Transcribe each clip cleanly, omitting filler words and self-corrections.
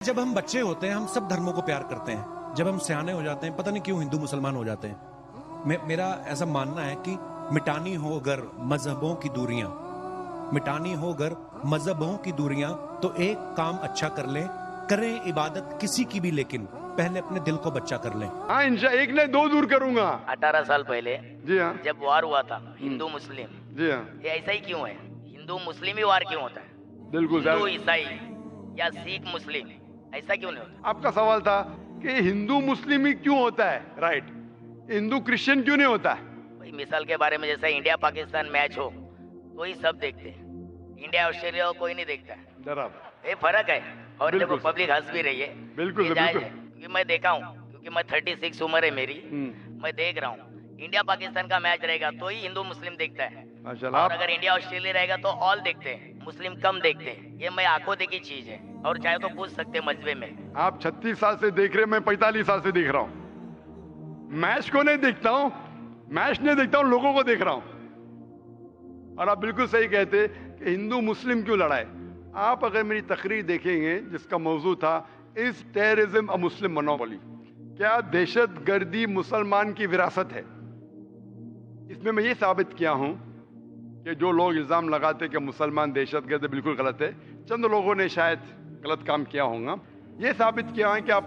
जब हम बच्चे होते हैं हम सब धर्मों को प्यार करते हैं। जब हम सियाने हो जाते हैं पता नहीं क्यों हिंदू मुसलमान हो जाते हैं। मेरा ऐसा मानना है कि मिटानी हो अगर मजहबों की दूरियां, मिटानी हो अगर मजहबों की दूरियां, तो एक काम अच्छा कर लें, करें इबादत किसी की भी, लेकिन पहले अपने दिल को बच्चा कर लें। हाँ एक नहीं दो दूर करूंगा। 18 साल पहले जी हाँ, जब वार हुआ था हिंदू मुस्लिम, जी हाँ, ये ऐसा ही क्यों है? हिंदू मुस्लिम ही वार क्यों होता है? बिल्कुल हिंदू सर। ईसाई या सिख मुस्लिम ऐसा क्यों नहीं होता? आपका सवाल था कि हिंदू मुस्लिम ही क्यों होता है, राइट? हिंदू क्रिश्चियन क्यों नहीं होता है? भाई मिसाल के बारे में जैसा इंडिया पाकिस्तान मैच हो तो ही सब देखते हैं, इंडिया ऑस्ट्रेलिया को कोई नहीं देखता है। बराबर, ये फर्क है। और देखो बिल्कुल। पब्लिक हंस भी रही है, बिल्कुल, ये जायज बिल्कुल। है, क्योंकि मैं देखा हूँ, क्योंकि मैं 36 उम्र है मेरी, मैं देख रहा हूँ इंडिया पाकिस्तान का मैच रहेगा तो ही हिंदू मुस्लिम देखता है, माशाल्लाह। और अगर इंडिया ऑस्ट्रेलिया रहेगा तो ऑल देखते हैं, मुस्लिम कम देखते हैं। ये मैं आंखों देखी चीज है, और चाहे तो पूछ सकते हैं मजबे में। आप 36 साल से देख रहे हैं, मैं 45 साल से देख रहा हूं। मैच को नहीं देखता हूं, मैच नहीं देखता हूं, लोगों को देख रहा हूं। और आप बिल्कुल सही कहते कि हिंदू मुस्लिम क्यों लड़ाई। आप अगर मेरी तकरीर देखेंगे जिसका मौजू था is terrorism a Muslim monopoly, क्या दहशत गर्दी मुसलमान की विरासत है, इसमें मैं ये साबित किया हूं कि जो लोग इल्जाम लगाते कि मुसलमान दहशतगर्द, बिल्कुल गलत है। चंद लोगों ने शायद गलत काम किया होगा। ये साबित किया है कि आप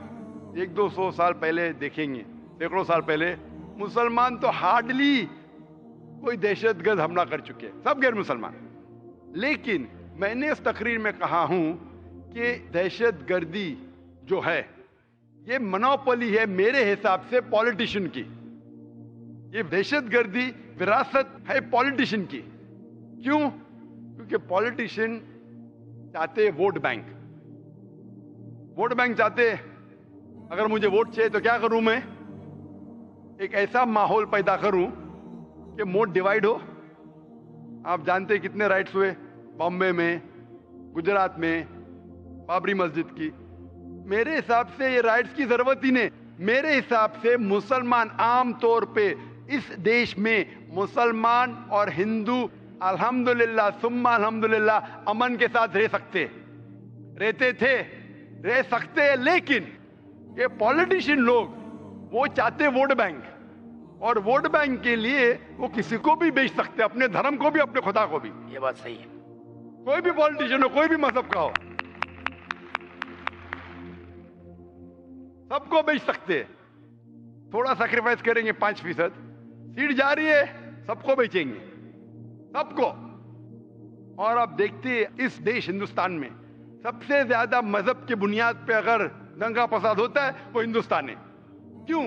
100-200 साल पहले देखेंगे, सैकड़ों साल पहले मुसलमान तो हार्डली कोई दहशतगर्द हमला कर चुके हैं, सब गैर मुसलमान। लेकिन मैंने इस तकरीर में कहा हूं कि दहशतगर्दी जो है ये मोनोपोली है मेरे हिसाब से पॉलिटिशियन की। ये दहशतगर्दी विरासत है पॉलिटिशियन की। क्यों? क्योंकि पॉलिटिशियन चाहते वोट बैंक, वोट बैंक चाहते। अगर मुझे वोट चाहिए तो क्या करूं मैं? एक ऐसा माहौल पैदा करूं कि वोट डिवाइड हो। आप जानते हैं कितने राइट्स हुए बॉम्बे में, गुजरात में, बाबरी मस्जिद की। मेरे हिसाब से ये राइट्स की जरूरत ही नहीं। मेरे हिसाब से मुसलमान आम तौर पे इस देश में मुसलमान और हिंदू अल्हम्दुलिल्लाह सुम्मा अल्हम्दुलिल्लाह अमन के साथ रह सकते, रहते थे, रह सकते हैं। लेकिन ये पॉलिटिशियन लोग वो चाहते वोट बैंक, और वोट बैंक के लिए वो किसी को भी बेच सकते, अपने धर्म को भी, अपने खुदा को भी। ये बात सही है। कोई भी पॉलिटिशियन हो, कोई भी मजहब का हो, सबको बेच सकते हैं। थोड़ा सैक्रिफाइस करेंगे, 5%, सीट जा रही है, सबको बेचेंगे, सबको। और आप देखते हैं इस देश हिंदुस्तान में सबसे ज्यादा मजहब की बुनियाद पे अगर दंगा फसाद होता है वो हिंदुस्तान है। क्यों?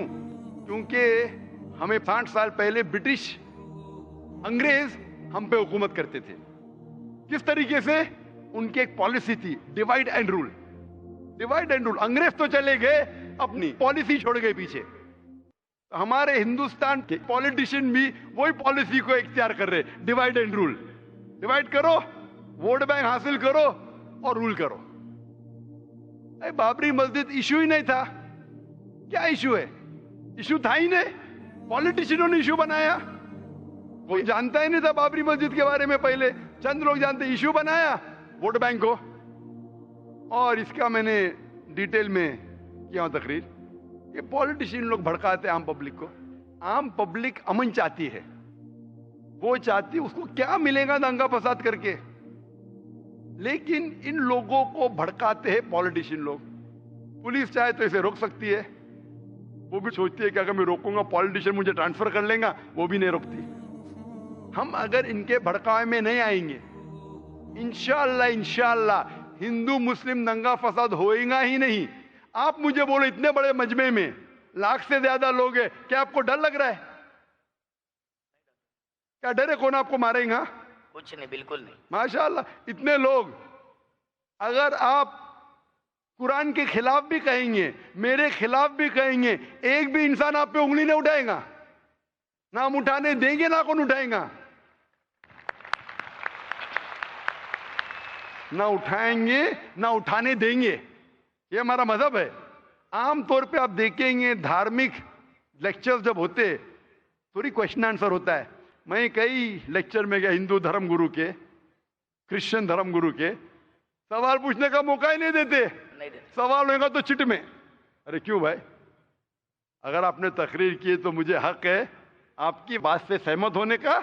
क्योंकि हमें 60 साल पहले ब्रिटिश अंग्रेज हम पे हुकूमत करते थे। किस तरीके से? उनकी एक पॉलिसी थी, divide and rule. Divide and rule. अंग्रेज तो चले गए, अपनी पॉलिसी छोड़ गए पीछे। तो हमारे हिंदुस्तान के पॉलिटिशियन भी वही पॉलिसी को इख्तियार कर रहे, डिवाइड एंड रूल। डिवाइड करो, वोट बैंक हासिल करो और रूल करो। बाबरी मस्जिद इशू ही नहीं था। क्या इशू है? इशू था ही नहीं, पॉलिटिशियनों ने इशू बनाया। कोई जानता ही नहीं था बाबरी मस्जिद के बारे में, पहले चंद लोग जानते, इशू बनाया वोट बैंक को। और इसका मैंने डिटेल में किया तकरीर। ये पॉलिटिशियन लोग भड़काते आम पब्लिक को। आम पब्लिक अमन चाहती है, वो चाहती, उसको क्या मिलेगा दंगा फसाद करके? लेकिन इन लोगों को भड़काते हैं पॉलिटिशियन लोग। पुलिस चाहे तो इसे रोक सकती है, वो भी सोचती है कि अगर मैं रोकूंगा पॉलिटिशियन मुझे ट्रांसफर कर लेगा, वो भी नहीं रोकती। हम अगर इनके भड़कावे में नहीं आएंगे, इंशाअल्लाह इंशाअल्लाह हिंदू मुस्लिम दंगा फसाद होएगा ही नहीं। आप मुझे बोलो, इतने बड़े मजमे में लाख से ज्यादा लोग हैं, क्या आपको डर लग रहा है? क्या डर है? कौन आपको मारेगा? कुछ नहीं, बिल्कुल नहीं। माशाअल्लाह, इतने लोग। अगर आप कुरान के खिलाफ भी कहेंगे, मेरे खिलाफ भी कहेंगे, एक भी इंसान आप पे उंगली नहीं उठाएगा। ना हम उठाने देंगे, ना कौन उठाएगा। ना उठाएंगे, ना उठाने देंगे। ये हमारा मजहब है। आमतौर पे आप देखेंगे धार्मिक लेक्चर्स जब होते, थोड़ी क्वेश्चन आंसर होता है। मैं कई लेक्चर में गया हिंदू धर्म गुरु के, क्रिश्चियन धर्म गुरु के, सवाल पूछने का मौका ही नहीं देते। नहीं देते। सवाल होगा तो चिट में। अरे क्यों भाई, अगर आपने तकरीर की तो मुझे हक है आपकी बात से सहमत होने का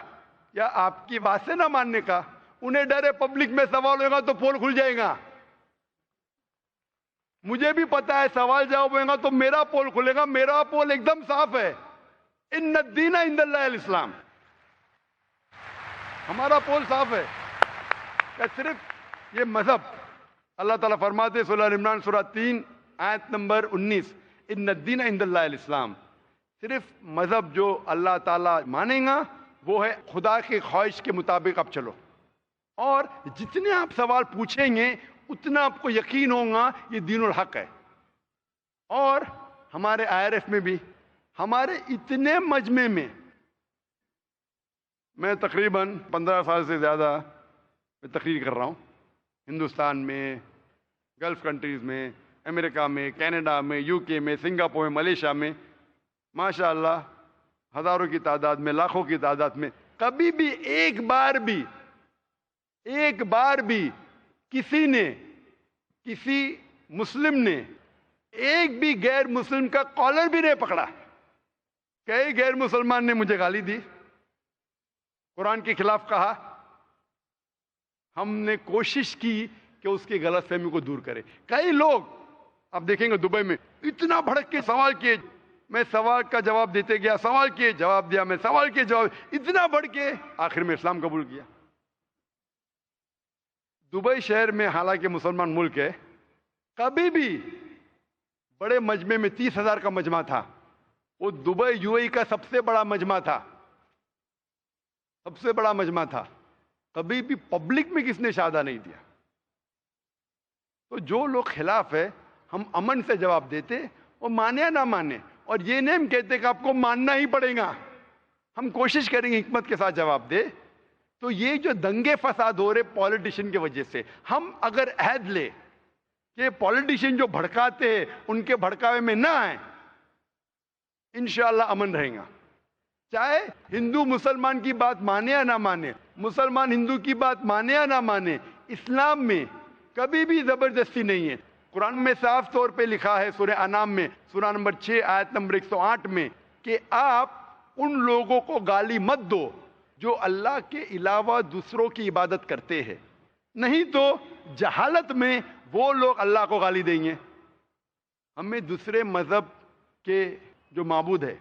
या आपकी बात से ना मानने का। उन्हें डर है पब्लिक में सवाल होगा तो पोल खुल जाएगा। मुझे भी पता है सवाल जवाब होगा तो मेरा पोल खुलेगा। मेरा पोल एकदम साफ है, इन्न दीन इंदल्लाह इस्लाम। हमारा पोल साफ है कि सिर्फ ये मजहब, अल्लाह ताला फरमाते सूरह इमरान सूरह 3 आयत नंबर 19, इन्न दीन इंदल्लाह इस्लाम। सिर्फ मजहब जो अल्लाह ताला मानेगा वो है खुदा की ख्वाहिश के मुताबिक आप चलो। और जितने आप सवाल पूछेंगे उतना आपको यकीन होगा ये दीनुल हक है। और हमारे IRF में भी, हमारे इतने मजमे में, मैं तकरीबन 15 साल से ज़्यादा मैं तकरीर कर रहा हूँ, हिंदुस्तान में, गल्फ कंट्रीज़ में, अमेरिका में, कनाडा में, UK में, सिंगापुर में, मलेशिया में, माशाअल्लाह हज़ारों की तादाद में, लाखों की तादाद में। कभी भी एक बार भी किसी ने, किसी मुस्लिम ने एक भी गैर मुस्लिम का कॉलर भी नहीं पकड़ा। कई गैर मुसलमान ने मुझे गाली दी, कुरान के खिलाफ कहा। हमने कोशिश की कि उसकी गलतफहमी को दूर करें। कई लोग आप देखेंगे दुबई में इतना भड़क के सवाल किए, मैं सवाल का जवाब देते गया, सवाल किए जवाब दिया, मैं सवाल किए जवाब, इतना बढ़ के आखिर में इस्लाम कबूल किया। दुबई शहर में, हालांकि मुसलमान मुल्क है, कभी भी बड़े मजमे में 30,000 का मजमा था। वो दुबई UAE का सबसे बड़ा मजमा था, सबसे बड़ा मजमा था। कभी भी पब्लिक में किसने शहादा नहीं दिया। तो जो लोग खिलाफ है, हम अमन से जवाब देते, वो माने या ना माने। और ये नहीं हम कहते कि आपको मानना ही पड़ेगा, हम कोशिश करेंगे हिकमत के साथ जवाब दे। तो ये जो दंगे फसाद हो रहे पॉलिटिशियन की वजह से, हम अगर अहद ले कि पॉलिटिशियन जो भड़काते हैं उनके भड़कावे में ना आए, इंशाअल्लाह अमन रहेगा। चाहे हिंदू मुसलमान की बात माने या ना माने, मुसलमान हिंदू की बात माने या ना माने, इस्लाम में कभी भी जबरदस्ती नहीं है। कुरान में साफ तौर पे लिखा है सूरह अनाम में सूरह नंबर 6 आयत नंबर 108 में कि आप उन लोगों को गाली मत दो जो अल्लाह के अलावा दूसरों की इबादत करते हैं, नहीं तो जहालत में वो लोग अल्लाह को गाली देंगे। हमें दूसरे मजहब के जो माबूद है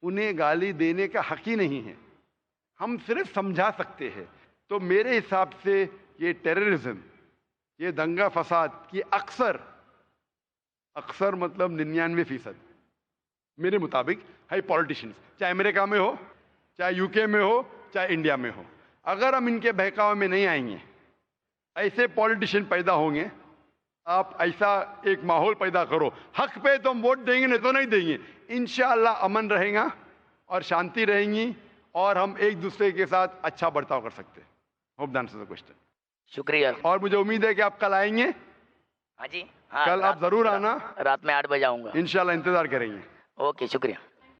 उन्हें गाली देने का हक ही नहीं है, हम सिर्फ समझा सकते हैं। तो मेरे हिसाब से ये टेररिज्म, ये दंगा फसाद की अक्सर मतलब 99% मेरे मुताबिक है पॉलिटिशियंस, चाहे अमेरिका में हो, चाहे UK में हो, चाहे इंडिया में हो। अगर हम इनके बहकावे में नहीं आएंगे, ऐसे पॉलिटिशियन पैदा होंगे, आप ऐसा एक माहौल पैदा करो, हक पे तो हम वोट देंगे, नहीं तो नहीं देंगे। इंशाअल्लाह अमन रहेगा और शांति रहेंगी और हम एक दूसरे के साथ अच्छा बर्ताव कर सकते हैं। Hope that answers the question. शुक्रिया। और मुझे उम्मीद है कि आप कल आएंगे। हाँ जी, हाँ, कल आप जरूर आना। रात में 8 बजे आऊंगा इंशाल्लाह, इंतजार करेंगे। ओके, शुक्रिया।